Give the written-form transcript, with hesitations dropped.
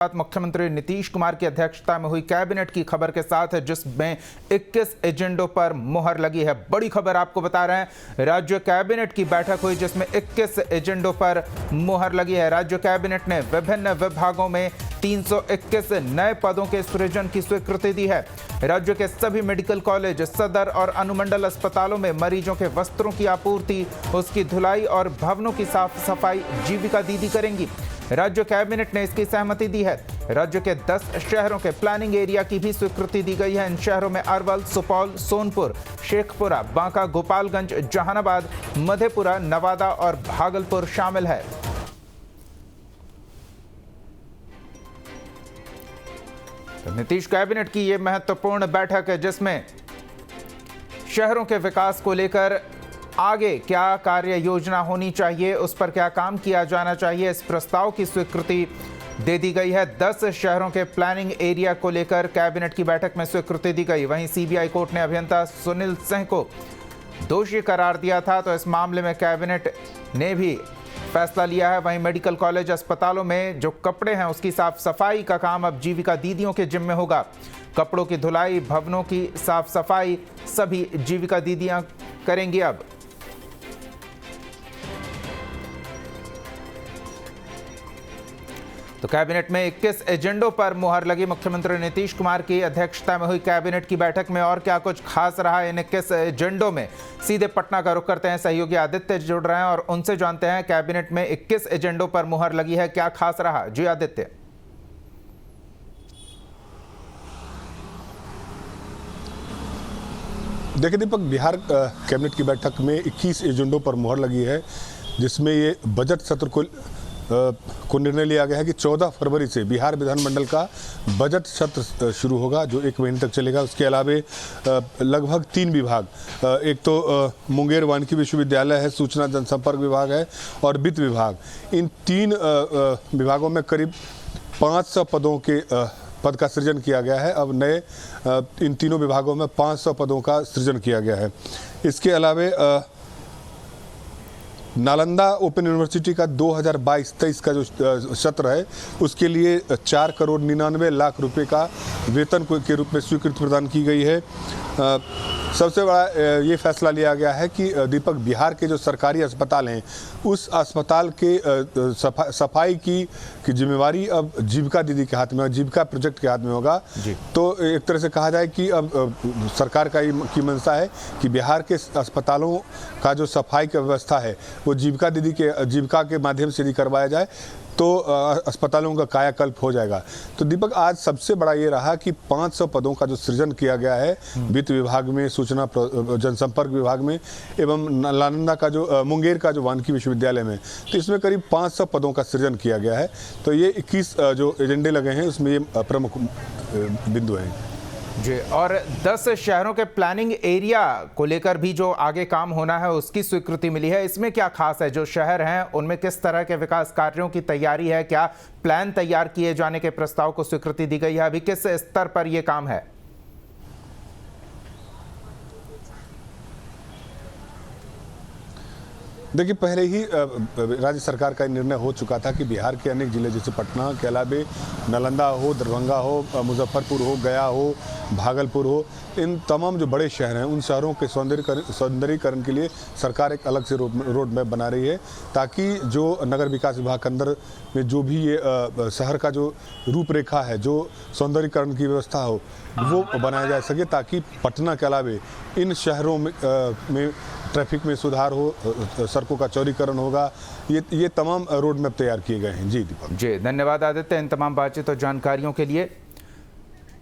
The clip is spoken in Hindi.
मुख्यमंत्री नीतीश कुमार की अध्यक्षता में हुई कैबिनेट की खबर के साथ, जिसमें 21 एजेंडों पर मुहर लगी है। बड़ी खबर आपको बता रहे हैं, राज्य कैबिनेट की बैठक हुई जिसमें 21 एजेंडों पर मुहर लगी है। राज्य कैबिनेट ने विभिन्न विभागों में 321 नए पदों के सृजन की स्वीकृति दी है। राज्य के सभी मेडिकल कॉलेज, सदर और अनुमंडल अस्पतालों में मरीजों के वस्त्रों की आपूर्ति, उसकी धुलाई और भवनों की साफ सफाई जीविका दीदी करेंगी। राज्य कैबिनेट ने इसकी सहमति दी है। राज्य के 10 शहरों के प्लानिंग एरिया की भी स्वीकृति दी गई है। इन शहरों में अरवल, सुपौल, सोनपुर, शेखपुरा, बांका, गोपालगंज, जहानाबाद, मधेपुरा, नवादा और भागलपुर शामिल है। तो नीतीश कैबिनेट की यह महत्वपूर्ण बैठक है जिसमें शहरों के विकास को लेकर आगे क्या कार्य योजना होनी चाहिए, उस पर क्या काम किया जाना चाहिए, इस प्रस्ताव की स्वीकृति दे दी गई है। 10 शहरों के प्लानिंग एरिया को लेकर कैबिनेट की बैठक में स्वीकृति दी गई। वहीं सीबीआई कोर्ट ने अभियंता सुनील सिंह को दोषी करार दिया था, तो इस मामले में कैबिनेट ने भी फैसला लिया है। वहीं मेडिकल कॉलेज, अस्पतालों में जो कपड़े हैं उसकी साफ सफाई का काम अब जीविका दीदियों के जिम्मे होगा। कपड़ों की धुलाई, भवनों की साफ सफाई सभी जीविका दीदियां करेंगी। अब तो कैबिनेट में 21 एजेंडों पर मुहर लगी। मुख्यमंत्री नीतीश कुमार की अध्यक्षता में हुई कैबिनेट की बैठक में और क्या कुछ खास रहा इन 21 एजेंडों में, सीधे पटना का रुख करते हैं। सहयोगी आदित्य जुड़ रहे हैं और उनसे जानते हैं कैबिनेट में 21 एजेंडों पर मुहर लगी है, क्या खास रहा। जी आदित्य। देखिए दीपक, बिहार कैबिनेट की बैठक में 21 एजेंडों पर मुहर लगी है, जिसमें ये बजट सत्र को निर्णय लिया गया है कि 14 फरवरी से बिहार विधानमंडल का बजट सत्र शुरू होगा, जो 1 महीने तक चलेगा। उसके अलावे लगभग 3 विभाग, एक तो मुंगेर वानिकी विश्वविद्यालय है, सूचना जनसंपर्क विभाग है और वित्त विभाग, इन 3 विभागों में करीब 500 पदों के पद का सृजन किया गया है। अब नए इन तीनों विभागों में 500 पदों का सृजन किया गया है। इसके अलावे नालंदा ओपन यूनिवर्सिटी का 2022-23 का जो सत्र है, उसके लिए 4 करोड़ 99 लाख रुपए का वेतन के रूप में स्वीकृति प्रदान की गई है। सबसे बड़ा ये फैसला लिया गया है कि दीपक, बिहार के जो सरकारी अस्पताल हैं, उस अस्पताल के सफाई की जिम्मेवारी अब जीविका दीदी के हाथ में, जीविका प्रोजेक्ट के हाथ में होगा। तो एक तरह से कहा जाए कि अब सरकार की मंशा है कि बिहार के अस्पतालों का जो सफाई की व्यवस्था है वो जीविका के माध्यम से यदि करवाया जाए तो अस्पतालों का कायाकल्प हो जाएगा। तो दीपक, आज सबसे बड़ा ये रहा कि 500 पदों का जो सृजन किया गया है वित्त विभाग में, सूचना जनसंपर्क विभाग में एवं नालंदा का जो मुंगेर का जो वानिकी विश्वविद्यालय में, तो इसमें करीब 500 पदों का सृजन किया गया है। तो ये 21 जो एजेंडे लगे हैं उसमें ये प्रमुख बिंदु हैं जी। और 10 शहरों के प्लानिंग एरिया को लेकर भी जो आगे काम होना है उसकी स्वीकृति मिली है। इसमें क्या खास है, जो शहर हैं उनमें किस तरह के विकास कार्यों की तैयारी है, क्या प्लान तैयार किए जाने के प्रस्ताव को स्वीकृति दी गई है, अभी किस स्तर पर यह काम है? देखिए, पहले ही राज्य सरकार का निर्णय हो चुका था कि बिहार के अनेक जिले जैसे पटना के अलावे नालंदा हो, दरभंगा हो, मुजफ्फरपुर हो, गया हो, भागलपुर हो, इन तमाम जो बड़े शहर हैं उन शहरों के सौंदर्यीकरण के लिए सरकार एक अलग से रोड मैप बना रही है, ताकि जो नगर विकास विभाग के अंदर में जो भी ये शहर का जो रूपरेखा है, जो सौंदर्यीकरण की व्यवस्था हो, वो बनाया जा सके, ताकि पटना के अलावे इन शहरों में ट्रैफिक में सुधार हो, सड़कों का चौड़ीकरण होगा। ये तमाम रोड मैप तैयार किए गए हैं। जी दीपक। जी, धन्यवाद आदित्य इन तमाम बातचीत और जानकारियों के लिए।